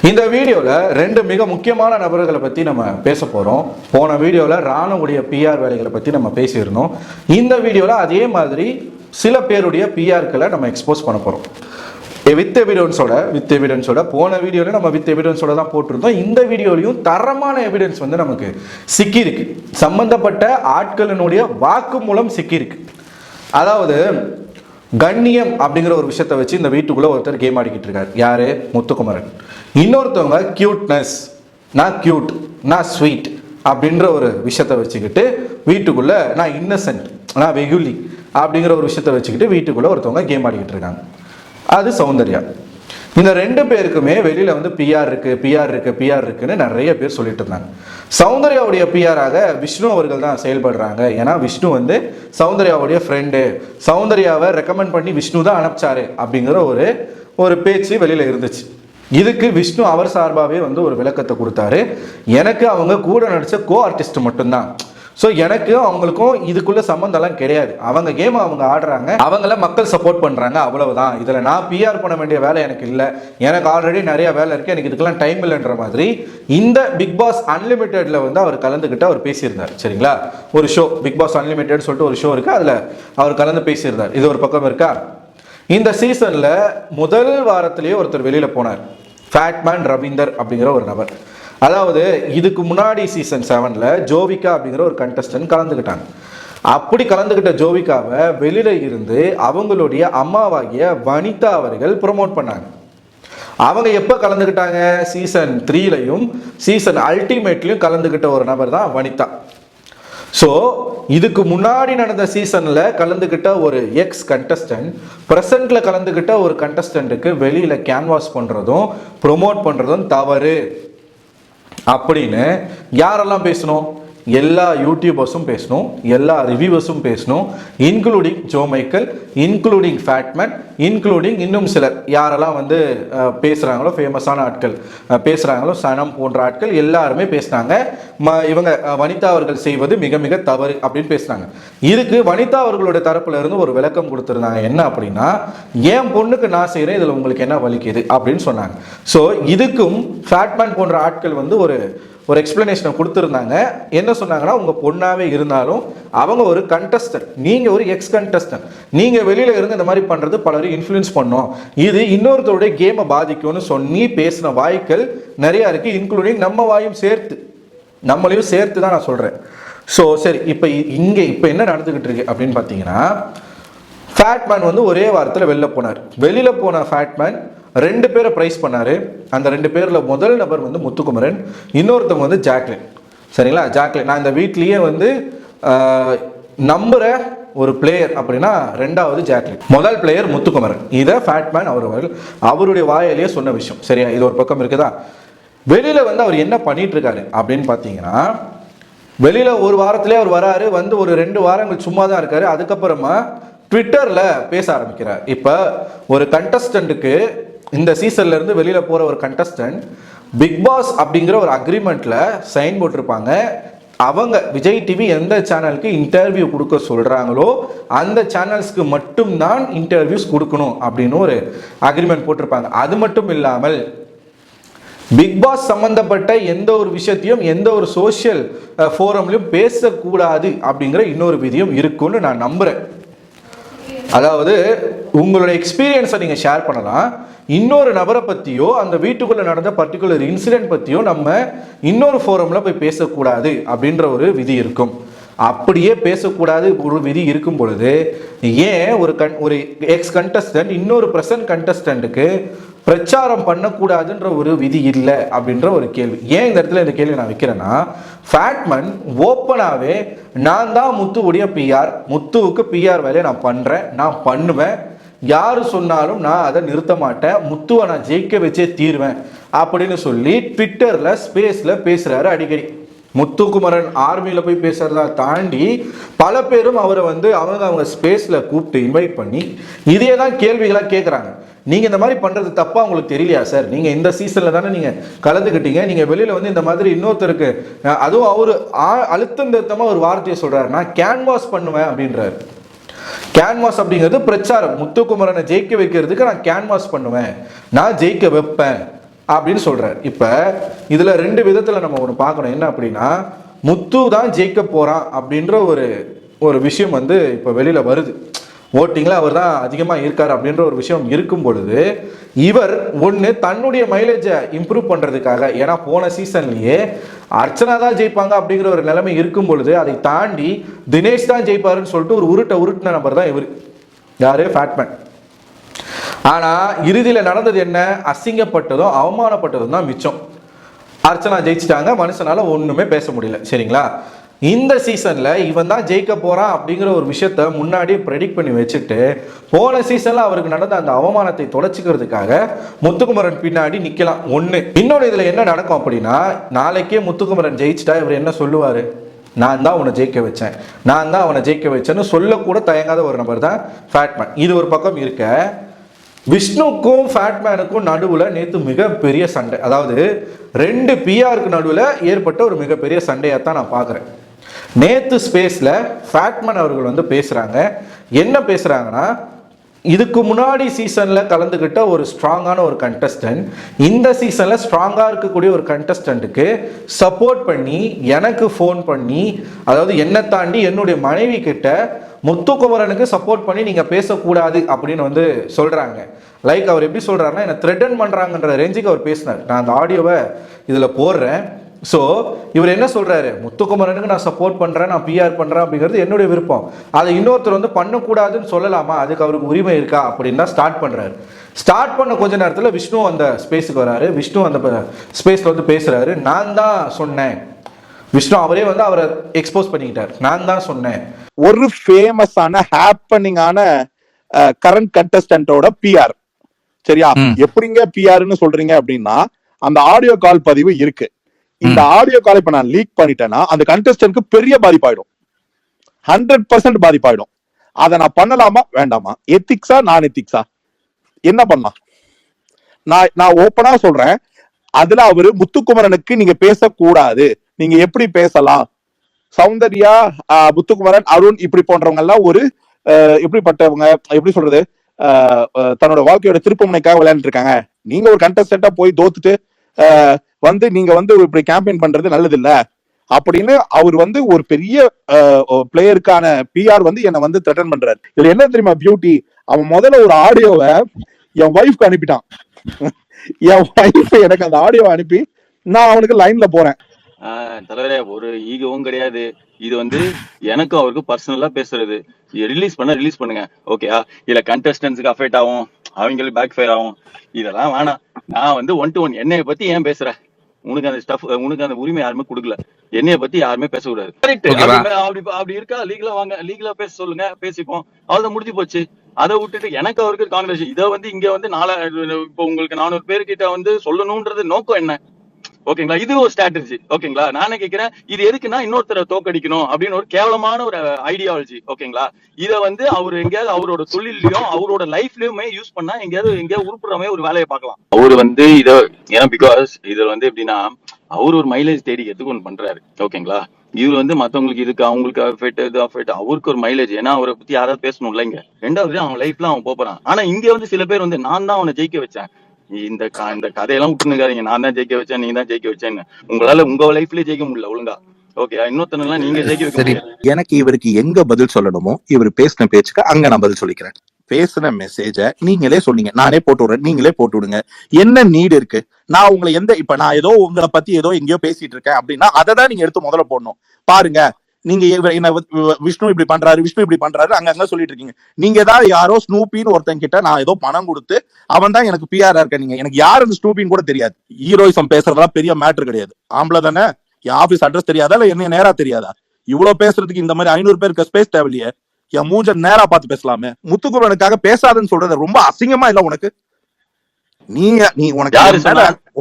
இந்த வீடியோவில் ரெண்டு மிக முக்கியமான நபர்களை பற்றி நம்ம பேச போகிறோம். போன வீடியோவில் ராணுவுடைய பிஆர் வேலைகளை பற்றி நம்ம பேசியிருந்தோம். இந்த வீடியோவில் அதே மாதிரி சில பேருடைய பிஆர்களை நம்ம எக்ஸ்போஸ் பண்ண போகிறோம். வித் எவிடன்ஸோட போன வீடியோவில் நம்ம வித் எவிடன்ஸோட தான் போட்டிருந்தோம். இந்த வீடியோலையும் தரமான எவிடன்ஸ் வந்து நமக்கு சிக்கியிருக்கு. சம்பந்தப்பட்ட ஆட்களினுடைய வாக்கு மூலம் சிக்கியிருக்கு. அதாவது கண்ணியம் அப்படிங்கிற ஒரு விஷயத்தை வச்சு இந்த வீட்டுக்குள்ள ஒருத்தர் கேம் ஆடிக்கிட்டு இருக்காரு. யாரு? முத்துக்குமரன். இன்னொருத்தவங்க கியூட்னஸ், நான் கியூட், நான் ஸ்வீட் அப்படின்ற ஒரு விஷயத்தை வச்சுக்கிட்டு வீட்டுக்குள்ள நான் இன்னசென்ட், நான் வெகுலி அப்படிங்கிற ஒரு விஷயத்தை வச்சுக்கிட்டு வீட்டுக்குள்ள ஒருத்தவங்க கேம் ஆடிக்கிட்டு இருக்காங்க. அது சௌந்தர்யா. இந்த ரெண்டு பேருக்குமே வெளியில வந்து பிஆர் இருக்குன்னு நிறைய பேர் சொல்லிட்டு இருந்தாங்க. சௌந்தர்யாவுடைய பிஆராக விஷ்ணு அவர்கள் தான் செயல்படுறாங்க. ஏன்னா விஷ்ணு வந்து சௌந்தர்யாவுடைய ஃப்ரெண்டு, சௌந்தர்யாவை ரெக்கமெண்ட் பண்ணி விஷ்ணு தான் அனுப்பிச்சாரு அப்படிங்கிற ஒரு பேச்சு வெளியில இருந்துச்சு. இதுக்கு விஷ்ணு அவர் சார்பாகவே வந்து ஒரு விளக்கத்தை கொடுத்தாரு. எனக்கு அவங்க கூட நடிச்ச கோ ஆர்டிஸ்ட் மட்டும்தான். ஸோ எனக்கு அவங்களுக்கும் இதுக்குள்ள சம்மந்தம்லாம் கிடையாது. அவங்க கேம் அவங்க ஆடுறாங்க, அவங்கள மக்கள் சப்போர்ட் பண்ணுறாங்க, அவ்வளவுதான். இதில் நான் பிஆர் பண்ண வேண்டிய வேலை எனக்கு இல்லை, எனக்கு ஆல்ரெடி நிறைய வேலை இருக்குது, எனக்கு இதுக்கெல்லாம் டைம் இல்லைன்ற மாதிரி இந்த பிக் பாஸ் அன்லிமிட்டெடில் வந்து அவர் கலந்துக்கிட்டு அவர் பேசியிருந்தார். சரிங்களா? ஒரு ஷோ பிக் பாஸ் அன்லிமிட்டெட் சொல்லிட்டு ஒரு ஷோ இருக்குது, அதில் அவர் கலந்து பேசியிருந்தார். இது ஒரு பக்கம் இருக்கா? இந்த சீசனில் முதல் வாரத்திலேயே ஒருத்தர் வெளியில் போனார். ஃபேட்மேன் ரவீந்தர் அப்படிங்கிற ஒரு நபர். அதாவது இதுக்கு முன்னாடி சீசன் 7ல் ஜோவிகா அப்படிங்கிற ஒரு கண்டஸ்டன்ட் கலந்துக்கிட்டாங்க. அப்படி கலந்துக்கிட்ட ஜோவிகாவை வெளியில இருந்து அவங்களுடைய அம்மாவாகிய வனிதா அவர்கள் ப்ரொமோட் பண்ணாங்க. அவங்க எப்போ கலந்துக்கிட்டாங்க? சீசன் 3லையும் சீசன் அல்டிமேட்லையும் கலந்துக்கிட்ட ஒரு நபர் தான் வனிதா. ஸோ இதுக்கு முன்னாடி நடந்த சீசனில் கலந்துக்கிட்ட ஒரு எக்ஸ் கண்டஸ்டன்ட் ப்ரெசண்ட்டில் கலந்துக்கிட்ட ஒரு கண்டஸ்டண்ட்டுக்கு வெளியில் கேன்வாஸ் பண்ணுறதும் ப்ரொமோட் பண்ணுறதும் தவறு அப்படின்னு யாரெல்லாம் பேசணும்? எல்லா யூடியூபர்ஸும் பேசணும், எல்லா ரிவ்யூவர்ஸும் பேசணும், including Joe Michael, including fatman, including இன்னும் சிலர் யாரெல்லாம் வந்து பேசுகிறாங்களோ, ஃபேமஸான ஆட்கள் பேசுகிறாங்களோ, சனம் போன்ற ஆட்கள் எல்லாருமே பேசினாங்க. இவங்க வனிதா அவர்கள் செய்வது மிக மிக தவறு அப்படின்னு பேசுனாங்க. இதுக்கு வனிதா அவர்களுடைய தரப்புல இருந்து ஒரு விளக்கம் கொடுத்துருந்தாங்க. என்ன அப்படின்னா, என் பொண்ணுக்கு நான் செய்கிறேன், இதில் உங்களுக்கு என்ன வலிக்குது அப்படின்னு சொன்னாங்க. ஸோ இதுக்கும் ஃபேட்மேன் போன்ற ஆட்கள் வந்து ஒரு எக்ஸ்பிளனேஷனை கொடுத்துருந்தாங்க. என்ன சொன்னாங்கன்னா, உங்கள் பொண்ணாவே இருந்தாலும் அவங்க ஒரு கண்டஸ்டன்ட், நீங்கள் ஒரு எக்ஸ் கண்டஸ்டன்ட், நீங்கள் வெளியில் இருந்து இந்த மாதிரி பண்ணுறது பலரும் இன்ஃப்ளூயன்ஸ் பண்ணோம், இது இன்னொருத்தருடைய கேமை பாதிக்கும்னு சொல்லி பேசின வாய்க்கள் நிறையா இருக்குது, இன்க்ளூடிங் நம்ம வாயும் சேர்த்து, நம்மளையும் சேர்த்து தான் நான் சொல்கிறேன். ஸோ சரி, இப்போ என்ன நடந்துக்கிட்டு இருக்கு அப்படின்னு பார்த்தீங்கன்னா, ஃபேட்மேன் வந்து ஒரே வாரத்தில் வெளியில் போன ஃபேட்மேன் 2 பேரை ப்ரைஸ் பண்ணார். அந்த 2 பேரில் முதல் நபர் வந்து முத்துக்குமரன், இன்னொருத்தவங்க வந்து ஜாக்லின். சரிங்களா? ஜாக்லின் நான் இந்த வீட்லேயே வந்து நம்புகிற ஒரு பிளேயர் அப்படின்னா 2வது ஜாக்லின், முதல் பிளேயர் முத்துக்குமரன். இதை ஃபேட்மேன் அவருடைய வாயிலேயே சொன்ன விஷயம். சரியா? இது ஒரு பக்கம் இருக்குதா? வெளியில் வந்து அவர் என்ன பண்ணிட்டு இருக்காரு அப்படின்னு பார்த்தீங்கன்னா, வெளியில் ஒரு வாரத்திலே அவர் வராரு, வந்து ஒரு 2 வாரங்கள் சும்மா தான் இருக்காரு. அதுக்கப்புறமா ட்விட்டரில் பேச ஆரம்பிக்கிறார். இப்போ ஒரு கண்டஸ்டண்ட்டுக்கு இந்த சீசன்ல இருந்து வெளியில போற ஒரு கண்டஸ்டன்ட் பிக் பாஸ் அப்படிங்கிற ஒரு அக்ரிமெண்ட்ல சைன் போட்டிருப்பாங்க. அவங்க விஜய் டிவி எந்த சேனலுக்கு இன்டர்வியூ கொடுக்க சொல்றாங்களோ அந்த சேனல்ஸ்க்கு மட்டும்தான் இன்டர்வியூஸ் கொடுக்கணும் அப்படின்னு ஒரு அக்ரிமெண்ட் போட்டிருப்பாங்க. அது மட்டும் இல்லாமல் பிக் பாஸ் சம்பந்தப்பட்ட எந்த ஒரு விஷயத்தையும் எந்த ஒரு சோசியல் ஃபோரம்லையும் பேசக்கூடாது அப்படிங்கிற இன்னொரு விதியும் இருக்குன்னு நான் நம்புறேன். அதாவது உங்களோட எக்ஸ்பீரியன்ஸை நீங்கள் ஷேர் பண்ணலாம், இன்னொரு நபரை பற்றியோ அந்த வீட்டுக்குள்ளே நடந்த பர்டிகுலர் இன்சிடென்ட் பற்றியோ நம்ம இன்னொரு ஃபோரமில் போய் பேசக்கூடாது அப்படின்ற ஒரு விதி இருக்கும். அப்படியே பேசக்கூடாது ஒரு விதி இருக்கும் பொழுது ஏன் ஒரு எக்ஸ் கண்டஸ்டன்ட் இன்னொரு ப்ரெசன்ட் கண்டஸ்டண்ட்டுக்கு பிரச்சாரம் பண்ணக்கூடாதுன்ற ஒரு விதி இல்லை அப்படின்ற ஒரு கேள்வி. ஏன் இந்த இடத்துல இந்த கேள்வி நான் வைக்கிறேன்னா, ஃபேட்மேன் ஓப்பனாகவே நான் தான் முத்துவுடைய பிஆர், முத்துவுக்கு பிஆர் வேலையை நான் பண்ணுறேன், நான் பண்ணுவேன், யார் சொன்னாலும் நான் அதை நிறுத்த மாட்டேன், முத்துவை நான் ஜெயிக்க வச்சே தீர்வேன் அப்படின்னு சொல்லி ட்விட்டரில் ஸ்பேஸில் பேசுகிறாரு அடிக்கடி. முத்துக்குமரன் ஆர்மியில் போய் பேசுகிறதா தாண்டி பல பேரும் அவரை வந்து அவங்க ஸ்பேஸில் கூப்பிட்டு இன்வைட் பண்ணி இதே தான் கேள்விகளாக கேட்குறாங்க. நீங்கள் இந்த மாதிரி பண்ணுறது தப்பாக உங்களுக்கு தெரியலையா சார்? நீங்கள் இந்த சீசனில் தானே நீங்கள் கலந்துக்கிட்டீங்க, நீங்கள் வெளியில் வந்து இந்த மாதிரி இன்னொருத்தருக்கு, அதுவும் அவர் அழுத்தம் திருத்தமாக ஒரு வார்த்தையை சொல்கிறார், நான் கேன்வாஸ் பண்ணுவேன் அப்படின்றார். கேன்வாஸ் அப்படிங்கிறது பிரச்சாரம். முத்துக்குமரனை ஜெயிக்க வைக்கிறதுக்கு நான் கேன்வாஸ் பண்ணுவேன், நான் ஜெயிக்க வைப்பேன் அப்படின்னு சொல்றாரு. இப்ப இதுல ரெண்டு விதத்துல நம்ம ஒன்று பார்க்கணும். என்ன அப்படின்னா, முத்து தான் ஜெயிக்க போறான் அப்படின்ற ஒரு விஷயம் வந்து இப்போ வெளியில வருது. ஓட்டிங்கில் அவர் தான் அதிகமாக இருக்கார் அப்படின்ற ஒரு விஷயம் இருக்கும் பொழுது, இவர் ஒன்று தன்னுடைய மைலேஜை இம்ப்ரூவ் பண்ணுறதுக்காக, ஏன்னா போன சீசன்லேயே அர்ச்சனா தான் ஜெயிப்பாங்க அப்படிங்கிற ஒரு நிலைமை இருக்கும் பொழுது அதை தாண்டி தினேஷ் தான் ஜெயிப்பாருன்னு சொல்லிட்டு ஒரு உருட்டின நபர் தான் இவர். யாரு? ஃபேட்மேன். ஆனால் இறுதியில் நடந்தது என்ன? அசிங்கப்பட்டதும் அவமானப்பட்டதும் தான் மிச்சம். அர்ச்சனா ஜெயிச்சிட்டாங்க, மனுஷனால ஒன்றுமே பேச முடியல. சரிங்களா? இந்த சீசனில் இவன் தான் ஜெயிக்க போகிறான் அப்படிங்கிற ஒரு விஷயத்த முன்னாடியே ப்ரெடிக்ட் பண்ணி வச்சுட்டு, போன சீசனில் அவருக்கு நடந்த அந்த அவமானத்தை தொலைச்சிக்கிறதுக்காக முத்துக்குமரன் பின்னாடி நிற்கலாம் ஒன்று. இன்னொன்று இதில் என்ன நடக்கும் அப்படின்னா, நாளைக்கே முத்துக்குமரன் ஜெயிச்சிட்டா இவர் என்ன சொல்லுவார்? நான் தான் அவனை ஜெயிக்க வச்சேன், நான் தான் அவனை ஜெயிக்க வச்சேன்னு சொல்லக்கூட தயங்காத ஒரு நபர் தான் ஃபேட்மேன். இது ஒரு பக்கம் இருக்க, விஷ்ணுக்கும் ஃபேட்மேனுக்கும் நடுவில் நேற்று மிகப்பெரிய சண்டை, அதாவது ரெண்டு பிஆருக்கு நடுவில் ஏற்பட்ட ஒரு மிகப்பெரிய சண்டையாக தான் நான் பார்க்குறேன். நேற்று ஸ்பேஸில் ஃபேட்மேன் அவர்கள் வந்து பேசுகிறாங்க. என்ன பேசுகிறாங்கன்னா, இதுக்கு முன்னாடி சீசனில் கலந்துக்கிட்ட ஒரு ஸ்ட்ராங்கான ஒரு கண்டஸ்டன்ட் இந்த சீசனில் ஸ்ட்ராங்காக இருக்கக்கூடிய ஒரு கண்டஸ்டண்ட்டுக்கு சப்போர்ட் பண்ணி எனக்கு ஃபோன் பண்ணி, அதாவது என்னை தாண்டி என்னுடைய மனைவி கிட்ட முத்துக்குமரனுக்கு சப்போர்ட் பண்ணி நீங்கள் பேசக்கூடாது அப்படின்னு வந்து சொல்கிறாங்க. லைக் அவர் எப்படி சொல்கிறாருன்னா, என்னை த்ரெட்டன் பண்ணுறாங்கன்ற ரேஞ்சுக்கு அவர் பேசினார். நான் அந்த ஆடியோவை இதில் போடுறேன். ஸோ இவர் என்ன சொல்கிறாரு? முத்துக்குமரனுக்கு நான் சப்போர்ட் பண்ணுறேன், நான் பிஆர் பண்ணுறேன் அப்படிங்கிறது என்னுடைய விருப்பம், அதை இன்னொருத்தர் வந்து பண்ணக்கூடாதுன்னு சொல்லலாமா? அதுக்கு அவருக்கு உரிமை இருக்கா அப்படின்னு தான் ஸ்டார்ட் பண்ணுறாரு. ஸ்டார்ட் பண்ண கொஞ்ச நேரத்தில் விஷ்ணு அந்த ஸ்பேஸுக்கு வராரு. விஷ்ணு அந்த ஸ்பேஸில் வந்து பேசுகிறாரு. நான் தான் சொன்னேன். விஷ்ணு அவரே வந்து அவரை எக்ஸ்போஸ் பண்ணிக்கிட்டார். நான் தான் சொன்னேன். ஒரு ஃபேமஸான ஹேப்பனிங்கான கரண்ட் கண்டஸ்டன்டோட பிஆர். சரியா? எப்படிங்க பிஆர்னு சொல்றீங்க அப்படின்னா, அந்த ஆடியோ கால் பதிவு இருக்கு. இந்த ஆடியோ கால் இப்ப நான் லீக் பண்ணிட்டேன்னா அந்த கண்டஸ்டன்ட்க்கு பெரிய பாதிப்பாயிடும், 100% பாதிப்பாயிடும். அதை நான் பண்ணலாமா வேண்டாமா? எத்திக்ஸா நான் எத்திக்ஸா? என்ன பண்ணலாம்? நான் ஓப்பனா சொல்றேன், அதுல அவரு முத்துக்குமரனுக்கு நீங்க பேசக்கூடாது, நீங்க எப்படி பேசலாம்? சௌந்தர்யா, முத்துக்குமரன், அருண் இப்படி போன்றவங்க எல்லாம் ஒரு எப்படிப்பட்டவங்க, எப்படி சொல்றது, தன்னோட வாழ்க்கையோட திருப்புமுனைக்காக விளையாண்டு இருக்காங்க. நீங்க ஒரு கண்டஸ்டன்டா போய் தோத்துட்டு வந்து நீங்க வந்து இப்படி கேம்பெயின் பண்றது நல்லது இல்ல அப்படின்னு அவர் வந்து ஒரு பெரிய பிளேயருக்கான பிஆர் வந்து என்ன வந்து த்ரெட்டன் பண்றாரு. இதுல என்ன தெரியுமா பியூட்டி? அவன் முதல்ல ஒரு ஆடியோவை என் ஒய்ஃப்க்கு அனுப்பிட்டான். என் ஒய்ஃப் எனக்கு அந்த ஆடியோவை அனுப்பி நான் அவனுக்கு லைன்ல போறேன். தலைவரே, ஒரு ஈகவும் கிடையாது. இது வந்து எனக்கும் அவருக்கு பர்சனலா பேசுறது. ரிலீஸ் பண்ணுங்க, ஓகேயா? இல்ல கண்டஸ்டன்ஸுக்கு அஃபெக்ட் ஆகும், அவங்களுக்கு பேக் ஃபயர் ஆகும், இதெல்லாம் வேணாம். நான் வந்து 1 to 1 என்னைய பத்தி ஏன் பேசுற? உனக்கு அந்த ஸ்டஃப், உனக்கு அந்த உரிமை யாருமே கொடுக்கல. என்னைய பத்தி யாருமே பேசக்கூடாது. அப்படி இருக்கா? லீகலா வாங்க, லீகலா பேச சொல்லுங்க, பேசிப்போம், அவ்வளவு முடிஞ்சு போச்சு. அதை விட்டுட்டு எனக்கு அவருக்கு கான்வர்சேஷன், இதை வந்து இங்க வந்து இப்போ உங்களுக்கு 400 பேர்கிட்ட வந்து சொல்லணும்ன்றது நோக்கம் என்ன? ஓகேங்களா? இது ஒரு ஸ்ட்ராட்டஜி. ஓகேங்களா? நானே கேட்கிறேன், இது எதுக்குன்னா இன்னொருத்தரை தோக்கடிக்கணும் அப்படின்னு ஒரு கேவலமான ஒரு ஐடியாலஜி. ஓகேங்களா? இத வந்து அவர் எங்கேயாவது அவரோட தொழிலையும் அவரோட லைஃப்லயுமே யூஸ் பண்ணா எங்கேயாவது உருப்புறமே ஒரு வேலையை பார்க்கலாம். அவரு வந்து இத ஏன்னா பிகாஸ் இதுல வந்து எப்படின்னா, அவரு ஒரு மைலேஜ் தேடிக்கிறதுக்கு ஒண்ணு பண்றாரு. ஓகேங்களா? இவர் வந்து மத்தவங்களுக்கு இதுக்கு அவங்களுக்கு அஃபெக்ட் அவருக்கு ஒரு மைலேஜ். ஏன்னா அவரை பத்தி யாராவது பேசணும்ல இங்க. ரெண்டாவது அவன் லைஃப்ல அவன் போறான். ஆனா இங்க வந்து சில பேர் வந்து நான் தான் அவனை ஜெயிக்க வச்சேன், இந்த கதையெல்லாம் விட்டுனுக்காதீங்க, நான் தான் ஜெயிக்க வச்சேன், நீங்க தான் ஜெயிக்க வச்சேன்னு. உங்களால உங்க லைஃப்லயே ஜெயிக்க முடியல ஒழுங்கா. ஓகே, இன்னொருத்தனெல்லாம் நீங்க ஜெயிக்க வைக்க முடியாது. எனக்கு இவருக்கு எங்க பதில் சொல்லணுமோ இவர் பேசின பேச்சுக்கு அங்க நான் பதில் சொல்லிக்கிறேன். பேசின மெசேஜ நீங்களே சொன்னீங்க, நானே போட்டு விடுறேன், நீங்களே போட்டு விடுங்க. என்ன நீட் இருக்கு? நான் உங்களை இப்ப நான் ஏதோ உங்களை பத்தி ஏதோ எங்கேயோ பேசிட்டு இருக்கேன் அப்படின்னா அதை தான் நீங்க எடுத்து முதல்ல போடணும். பாருங்க, நீங்க என்ன விஷ்ணு இப்படி பண்றாரு அங்க சொல்லிட்டு இருக்கீங்க. நீங்க ஏதாவது யாரோ ஸ்னூப்பின்னு ஒருத்தன் கிட்ட நான் ஏதோ பணம் கொடுத்து அவன் தான் எனக்கு பிஆரா இருக்க, நீங்க எனக்கு யாரு அந்த ஸ்னூப்பின்னு கூட தெரியாது. ஹீரோயிசம் பேசுறதெல்லாம் பெரிய மேட்டர் கிடையாது. ஆம்பளை தானே, என் ஆபீஸ் அட்ரஸ் தெரியாதா இல்ல என்ன நேரா தெரியாதா? இவ்வளவு பேசுறதுக்கு இந்த மாதிரி 500 பேருக்கு ஸ்பேஸ் தேவையில்லையே. என் மூஞ்ச நேரா பார்த்து பேசலாமே. முத்துக்குமரனுக்காக பேசாதுன்னு சொல்றது ரொம்ப அசிங்கமா இல்ல உனக்கு? நீ உனக்கு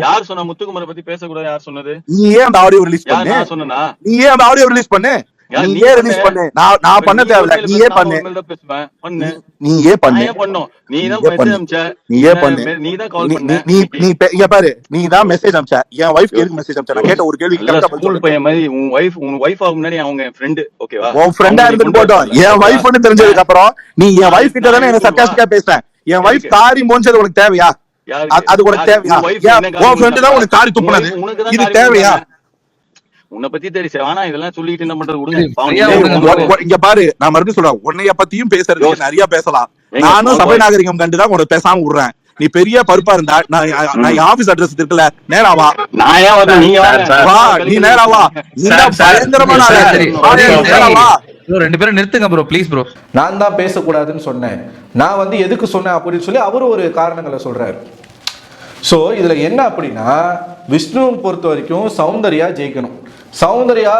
யார் சொன்ன முத்துக்குமரன் பத்தி பேசக்கூடாது? யார் சொன்னது? நீ ஏன் அந்த ஆடியோ ரிலீஸ் பண்ணு? சொன்னா நீ ஏன் அந்த ஆடியோ ரிலீஸ் பண்ணு? நீ ஏன் ரிலீஸ் பண்ணு? நான் பண்ண தேவையில்ல, நீ ஏன் பண்ணு. நீ ஏன் பண்ணு? நீ ஏன் பண்ணு? நீ பாரு, நீ தான் மெசேஜ் அனுப்பிச்ச. என் வைஃப் எதுக்கு மெசேஜ் அனுப்பிச்ச? நான் கேட்ட ஒரு கேள்விக்கு கரெக்ட்டா பதில் சொல்லு. உன் வைஃப் முன்னாடி அவங்க ஃப்ரெண்ட், ஓகேவா? உன் ஃப்ரெண்டா இருந்து போட்டோம். என் வைஃப்னு தெரிஞ்சதுக்கு அப்புறம் நீ என் வைஃப் கிட்ட தானே என்ன சர்க்காஸ்டிக்கா பேசுற. என் வைஃப் காரி மோஞ்சது உனக்கு தேவையா? அது கூட தேவையா? உன் ஃப்ரெண்டு தான் உனக்கு காரி துப்புனது, இது தேவையா? உன்னை பத்தி தெரியும் ஆனா இதெல்லாம் சொல்லிட்டு என்ன பண்றது விடுங்க. இங்க பாரு, நான் மறுபடியும் சொல்றேன், உன்னைய பத்தியும் பேசுறதுக்கு நிறைய பேசலாம். நானும் சபை நாகரிகம் கண்டுதான் உனக்கு பேசாம விடுறேன். நீ பெரிய பருப்பா இருந்தா நான் ஆபீஸ் அட்ரஸ் இருக்குல்ல, நேரா வா. நான் ஏன் வரேன், நீங்க வா, நீ நேரா வா. இந்த பயங்கரமான ரெண்டு பேரும் நிறுத்துங்க ப்ரோ, ப்ளீஸ் ப்ரோ. நான் தான் பேசக்கூடாதுன்னு சொன்னேன், நான் வந்து எதுக்கு சொன்னேன் அப்படின்னு சொல்லி அவரு ஒரு காரணங்களை சொல்றாரு. ஸோ இதுல என்ன அப்படின்னா, விஷ்ணுவை பொறுத்த வரைக்கும் சௌந்தர்யா ஜெயிக்கணும். சௌந்தர்யா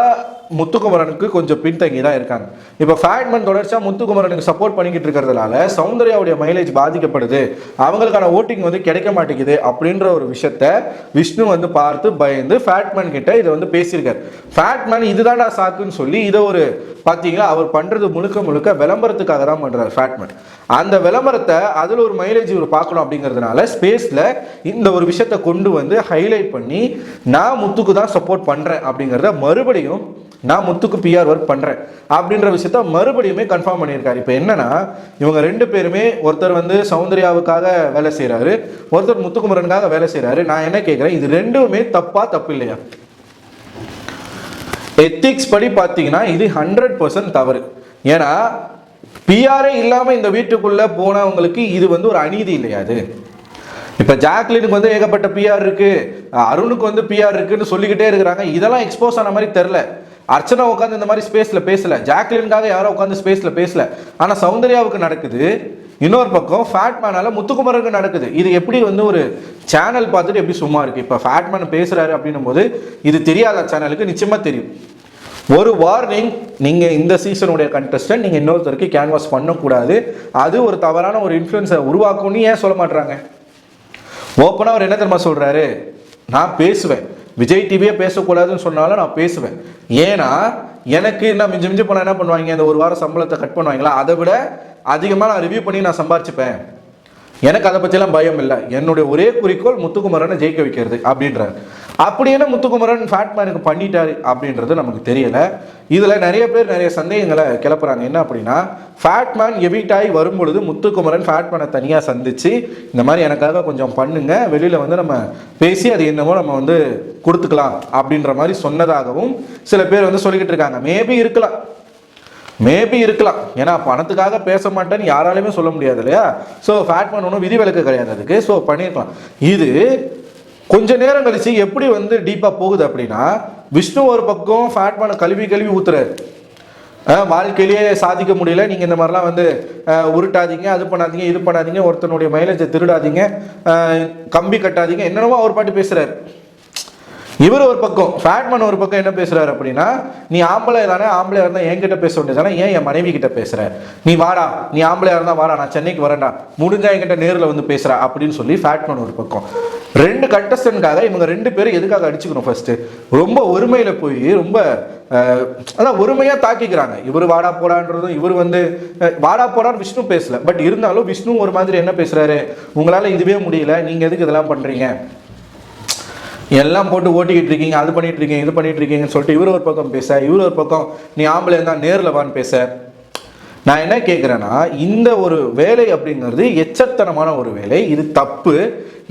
முத்துக்குமரனுக்கு கொஞ்சம் பின்தங்கி தான் இருக்காங்க. இப்போ ஃபேட்மேன் தொடர்ச்சியாக முத்துக்குமரனுக்கு சப்போர்ட் பண்ணிக்கிட்டு இருக்கிறதுனால சௌந்தர்யாவுடைய மைலேஜ் பாதிக்கப்படுது, அவங்களுக்கான ஓட்டிங் வந்து கிடைக்க மாட்டேங்குது அப்படின்ற ஒரு விஷயத்த விஷ்ணு வந்து பார்த்து பயந்து ஃபேட்மேன் கிட்ட இதை வந்து பேசியிருக்காரு. ஃபேட்மேன் இதுதான்டா சாக்குன்னு சொல்லி இதை ஒரு பார்த்தீங்களா, அவர் பண்ணுறது முழுக்க முழுக்க விளம்பரத்துக்காக தான் பண்ணுறாரு ஃபேட்மேன். அந்த விளம்பரத்தை அதில் ஒரு மைலேஜ் இவர் பார்க்கணும் அப்படிங்கிறதுனால ஸ்பேஸில் இந்த ஒரு விஷயத்தை கொண்டு வந்து ஹைலைட் பண்ணி நான் முத்துக்கு தான் சப்போர்ட் பண்ணுறேன் அப்படிங்கிறத மறுபடியும், நான் முத்துக்கு பிஆர் ஒர்க் பண்ணுறேன் அப்படின்ற விஷயத்த மறுபடியுமே கன்ஃபார்ம் பண்ணியிருக்காரு. இப்போ என்னன்னா, இவங்க ரெண்டு பேருமே, ஒருத்தர் வந்து சௌந்தர்யாவுக்காக வேலை செய்கிறாரு, ஒருத்தர் முத்துக்குமரனுக்காக வேலை செய்கிறாரு. நான் என்ன கேட்குறேன், இது ரெண்டுமே தப்பு இல்லையா? எத்திக்ஸ் படி பார்த்தீங்கன்னா இது 100% தவறு. ஏன்னா பிஆரே இல்லாமல் இந்த வீட்டுக்குள்ளே போனவங்களுக்கு இது வந்து ஒரு அநீதி இல்லையா? அது இப்போ ஜாக்லினுக்கு வந்து ஏகப்பட்ட பிஆர் இருக்கு, அருணுக்கு வந்து பிஆர் இருக்குன்னு சொல்லிக்கிட்டே இருக்கிறாங்க. இதெல்லாம் எக்ஸ்போஸ் ஆன மாதிரி தெரில. அர்ச்சனா உட்காந்து இந்த மாதிரி ஸ்பேஸில் பேசல, ஜாக்லினுக்காக யாரோ உட்காந்து ஸ்பேஸில் பேசல. ஆனால் சௌந்தர்யாவுக்கு நடக்குது, இன்னொரு பக்கம் ஃபேட்மேனால முத்துக்குமரனுக்கு நடக்குது. இது எப்படி வந்து ஒரு சேனல் பார்த்துட்டு எப்படி சும்மா இருக்கு? இப்போ ஃபேட்மேன் பேசுறாரு அப்படின்னும் போது இது தெரியாத சேனலுக்கு நிச்சயமா தெரியும். ஒரு வார்னிங், நீங்கள் இந்த சீசனுடைய கண்டஸ்டன்ட், நீங்கள் இன்னொருத்தருக்கு கேன்வாஸ் பண்ணக்கூடாது, அது ஒரு தவறான ஒரு இன்ஃப்ளூயன்ஸை உருவாக்கும்னு ஏன் சொல்ல மாட்டாங்க? ஓப்பனாக அவர் என்ன தெரியுமா சொல்கிறாரு, நான் பேசுவேன், விஜய் டிவியே பேசக்கூடாதுன்னு சொன்னாலும் நான் பேசுவேன். ஏன்னா எனக்கு என்ன மிஞ்சி போனால் என்ன பண்ணுவாங்க, இந்த ஒரு வாரம் சம்பளத்தை கட் பண்ணுவாங்களா, அதை விட அதிகமாக நான் ரிவ்யூ பண்ணி நான் சம்பாரிச்சுப்பேன், எனக்கு அதை பற்றிலாம் பயம் இல்லை, என்னுடைய ஒரே குறிக்கோள் முத்துக்குமரனை ஜெயிக்க வைக்கிறது அப்படின்றார். அப்படி என்ன முத்துக்குமரன் ஃபேட்மேனுக்கு பண்ணிட்டாரு அப்படின்றது நமக்கு தெரியலை. இதில் நிறைய பேர் நிறைய சந்தேகங்களை கிளப்புறாங்க. என்ன அப்படின்னா, ஃபேட்மேன் எவிட் ஆகி வரும்பொழுது முத்துக்குமரன் ஃபேட்மேனை தனியாக சந்தித்து இந்த மாதிரி எனக்காக கொஞ்சம் பண்ணுங்க, வெளியில் வந்து நம்ம பேசி அது என்னமோ நம்ம வந்து கொடுத்துக்கலாம் அப்படின்ற மாதிரி சொன்னதாகவும் சில பேர் வந்து சொல்லிக்கிட்டு இருக்காங்க. மேபி இருக்கலாம், ஏன்னா பணத்துக்காக பேச மாட்டேன்னு யாராலையுமே சொல்ல முடியாது இல்லையா? ஸோ ஃபேட்மேன் ஒன்றும் விதிவிலக்கு கிடையாது அதுக்கு. ஸோ பண்ணியிருக்கலாம். இது கொஞ்ச நேரம் கழிச்சு எப்படி வந்து டீப்பாக போகுது அப்படின்னா, விஷ்ணு ஒரு பக்கம் ஃபேட்மேனை கழுவி ஊத்துறாரு, வாழ்க்கையிலேயே சாதிக்க முடியல, நீங்கள் இந்த மாதிரிலாம் வந்து உருட்டாதீங்க, அது பண்ணாதீங்க, இது பண்ணாதீங்க, ஒருத்தனுடைய மைலேஜை திருடாதீங்க, கம்பி கட்டாதீங்க, என்னென்னமோ அவர் பாட்டு பேசுகிறாரு. இவர் ஒரு பக்கம், ஃபேட்மேன் ஒரு பக்கம் என்ன பேசுறாரு அப்படின்னா, நீ ஆம்பளையா தானே, ஆம்பளையா இருந்தால் என்கிட்ட பேச வேண்டியதானே, ஏன் என் மனைவி கிட்ட பேசுற, நீ வாடா, நீ ஆம்பளையா இருந்தா வாடா, நான் சென்னைக்கு வரேன்டா, முடிஞ்சா என்கிட்ட நேரில் வந்து பேசுற அப்படின்னு சொல்லி ஃபேட்மேன் ஒரு பக்கம். ரெண்டு கண்டஸ்டன்ட்காக இவங்க ரெண்டு பேரும் எதுக்காக அடிச்சுக்கணும்? ஃபர்ஸ்ட் ரொம்ப ஒருமையில போய் ரொம்ப அதான் ஒருமையா தாக்கிக்கிறாங்க. இவர் வாடா போடான்றதும், இவர் வந்து வாடா போடான்னு விஷ்ணு பேசல, பட் இருந்தாலும் விஷ்ணு ஒரு மாதிரி என்ன பேசுறாரு, உங்களால இதுவே முடியல, நீங்க எதுக்கு இதெல்லாம் பண்றீங்க, எல்லாம் போட்டு ஓட்டிக்கிட்டு இருக்கீங்க, அது பண்ணிட்டு இருக்கீங்க, இது பண்ணிட்டு இருக்கீங்கன்னு சொல்லிட்டு இவர் ஒரு பக்கம் பேச, இவர் ஒரு பக்கம் நீ ஆம்பளை தான் நேரில் வான்னு பேச. நான் என்ன கேட்குறேன்னா, இந்த ஒரு வேலை அப்படிங்கிறது எச்சத்தனமான ஒரு வேலை, இது தப்பு.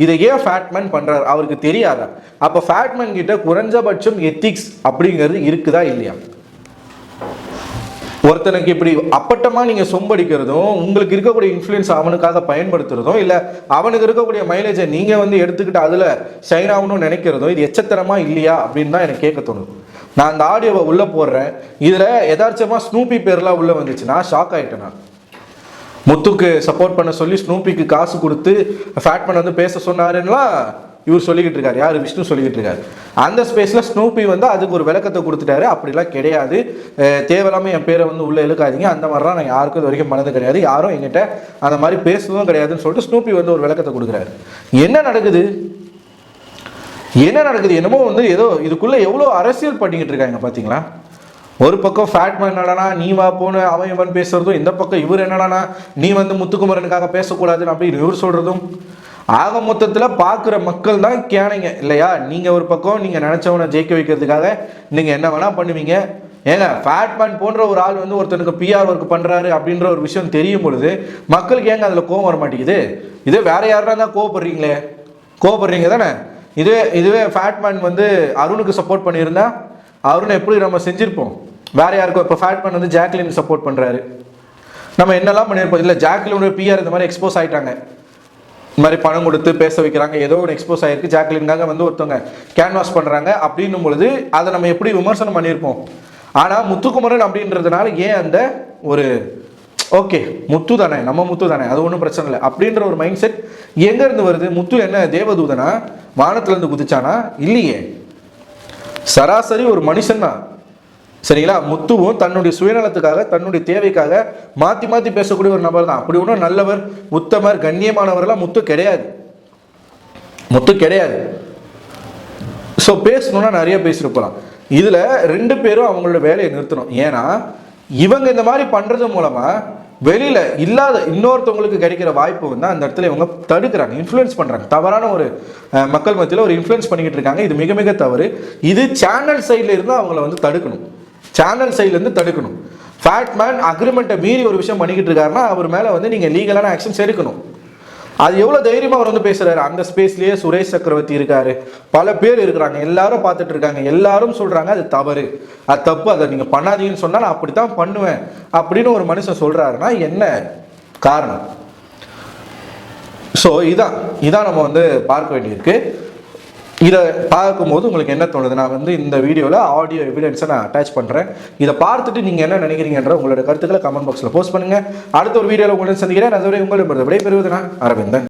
இதை ஏன் ஃபேட்மேன் பண்றாரு? அவருக்கு தெரியாதா? அப்போ ஃபேட்மேன் கிட்ட குறைஞ்சபட்சம் எத்திக்ஸ் அப்படிங்கிறது இருக்குதா இல்லையா? ஒருத்தனுக்கு இப்படி அப்பட்டமா நீங்க சொம்படிக்கிறதும், உங்களுக்கு இருக்கக்கூடிய இன்ஃப்ளூயன்ஸ் அவனுக்காக பயன்படுத்துறதும், இல்ல அவனுக்கு இருக்கக்கூடிய மைலேஜை நீங்க வந்து எடுத்துக்கிட்டு அதுல ஷைன் ஆகணும்னு நினைக்கிறதும், இது எச்சத்தனமா இல்லையா அப்படின்னு தான் எனக்கு கேட்க தோணுது. நான் அந்த ஆடியோவை உள்ள போடுறேன், இதுல யதார்த்தமா ஸ்னூபி பேர்லாம் உள்ள வந்துச்சு, நான் ஷாக் ஆயிட்டேன். நான் முத்துக்கு சப்போர்ட் பண்ண சொல்லி ஸ்னூபிக்கு காசு கொடுத்து ஃபேட்மேன் வந்து பேச சொன்னாருன்னா இவர் சொல்லிக்கிட்டு இருக்காரு, யார் விஷ்ணு சொல்லிக்கிட்டு இருக்காரு. அந்த ஸ்பேஸில் ஸ்னூபி வந்து அதுக்கு ஒரு விளக்கத்தை கொடுத்துட்டாரு, அப்படிலாம் கிடையாது, தேவையில்லாமல் என் பேரை வந்து உள்ளே இழுக்காதீங்க, அந்த மாதிரிலாம் நான் யாருக்கும் இது வரைக்கும் பண்ணது கிடையாது, யாரும் என்கிட்ட அந்த மாதிரி பேசுவதும் கிடையாதுன்னு சொல்லிட்டு ஸ்னூபி வந்து ஒரு விளக்கத்தை கொடுக்குறாரு. என்ன நடக்குது? என்னமோ வந்து ஏதோ இதுக்குள்ளே எவ்வளோ அரசியல் பண்ணிக்கிட்டு இருக்காங்க பார்த்தீங்களா? ஒரு பக்கம் ஃபேட்மேன் என்னடானா நீ வா போன அவன் இவன் பேசுறதும், இந்த பக்கம் இவர் என்னடானா நீ வந்து முத்துக்குமரனுக்காக பேசக்கூடாதுன்னு அப்படின்னு இவர் சொல்றதும். ஆக மொத்தத்தில் பார்க்குற மக்கள் தான் கேனைங்க இல்லையா? நீங்கள் ஒரு பக்கம் நீங்கள் நினச்சவனை ஜெயிக்க வைக்கிறதுக்காக நீங்கள் என்ன வேணால் பண்ணுவீங்க, ஏங்க ஃபேட்மேன் போன்ற ஒரு ஆள் வந்து ஒருத்தனுக்கு பிஆர் ஒர்க் பண்றாரு அப்படின்ற ஒரு விஷயம் தெரியும் பொழுது மக்களுக்கு ஏங்க அதுல கோவம் வர மாட்டேங்குது? இதே வேற யாரா தான் கோவப்படுறீங்க தானே? இதுவே ஃபேட்மேன் வந்து அருணுக்கு சப்போர்ட் பண்ணியிருந்தா அருணை எப்படி நம்ம செஞ்சிருப்போம்? வேற யாருக்கும் இப்போ ஃபேட்மேன் வந்து ஜாக்லின் சப்போர்ட் பண்றாரு, நம்ம என்னெல்லாம் பண்ணியிருப்போம்? இல்லை ஜாக்லினுடைய பிஆர் இந்த மாதிரி எக்ஸ்போஸ் ஆயிட்டாங்க, இந்த மாதிரி பணம் கொடுத்து பேச வைக்கிறாங்க, ஏதோ ஒரு எக்ஸ்போஸ் ஆயிருக்கு, ஜாக்லினுக்காக வந்து ஒருத்தவங்க கேன்வாஸ் பண்றாங்க அப்படின்னும் பொழுது அதை நம்ம எப்படி விமர்சனம் பண்ணியிருப்போம்? ஆனால் முத்துக்குமரன் அப்படின்றதுனால ஏன் அந்த ஒரு ஓகே முத்து தானே, நம்ம முத்து தானே, அது ஒன்றும் பிரச்சனை இல்லை அப்படின்ற ஒரு மைண்ட் செட் எங்கேருந்து வருது? முத்து என்ன தேவதூதனா? வானத்துலேருந்து குதிச்சானா? இல்லையே, சராசரி ஒரு மனுஷன் தான். சரிங்களா? முத்துவும் தன்னுடைய சுயநலத்துக்காக தன்னுடைய தேவைக்காக மாற்றி மாற்றி பேசக்கூடிய ஒரு நபர் தான். அப்படி ஒன்றும் நல்லவர் உத்தமர் கண்ணியமானவரெல்லாம் முத்து கிடையாது. ஸோ பேசணும்னா நிறைய பேசியிருக்கலாம். இதில் 2 பேரும் அவங்களோட வேலையை நிறுத்தணும். ஏன்னா இவங்க இந்த மாதிரி பண்ணுறது மூலமாக வெளியில் இல்லாத இன்னொருத்தவங்களுக்கு கிடைக்கிற வாய்ப்பு வந்து அந்த இடத்துல இவங்க தடுக்கிறாங்க, இன்ஃப்ளூயன்ஸ் பண்ணுறாங்க. தவறான ஒரு மக்கள் மத்தியில் ஒரு இன்ஃப்ளூயன்ஸ் பண்ணிக்கிட்டு இருக்காங்க. இது மிக மிக தவறு. இது சேனல் சைடில் இருந்து அவங்கள வந்து தடுக்கணும், சேனல் சைட்லேருந்து தடுக்கணும். ஃபேட்மேன் அக்ரிமெண்ட்டை மீறி ஒரு விஷயம் பண்ணிக்கிட்டு இருக்காருன்னா அவர் மேலே வந்து நீங்கள் லீகலான ஆக்ஷன்ஸ் எடுக்கணும். அது எவ்வளோ தைரியமாக அவர் வந்து பேசுகிறாரு. அந்த ஸ்பேஸ்லேயே சுரேஷ் சக்கரவர்த்தி இருக்காரு, பல பேர் இருக்கிறாங்க, எல்லாரும் பார்த்துட்டு இருக்காங்க, எல்லாரும் சொல்கிறாங்க அது தவறு, அது தப்பு, அதை நீங்கள் பண்ணாதீங்கன்னு சொன்னால் நான் அப்படி தான் பண்ணுவேன் அப்படின்னு ஒரு மனுஷன் சொல்கிறாருன்னா என்ன காரணம்? ஸோ இதான் நம்ம வந்து பார்க்க வேண்டியிருக்கு. இதை பார்க்கும்போது உங்களுக்கு என்ன தோணுது? நான் வந்து இந்த வீடியோவில் ஆடியோ எவிடன்ஸை நான் அட்டாச் பண்ணுறேன். இதை பார்த்துட்டு நீங்கள் என்ன நினைக்கிறீங்கன்ற உங்களோட கருத்துக்களை கமெண்ட் பாக்ஸில் போஸ்ட் பண்ணுங்கள். அடுத்த ஒரு வீடியோவில் உங்களுடன் சந்திக்கிறேன். அதுவரை உங்களிடம் விடைபெறுவது நான் அரவிந்தன்.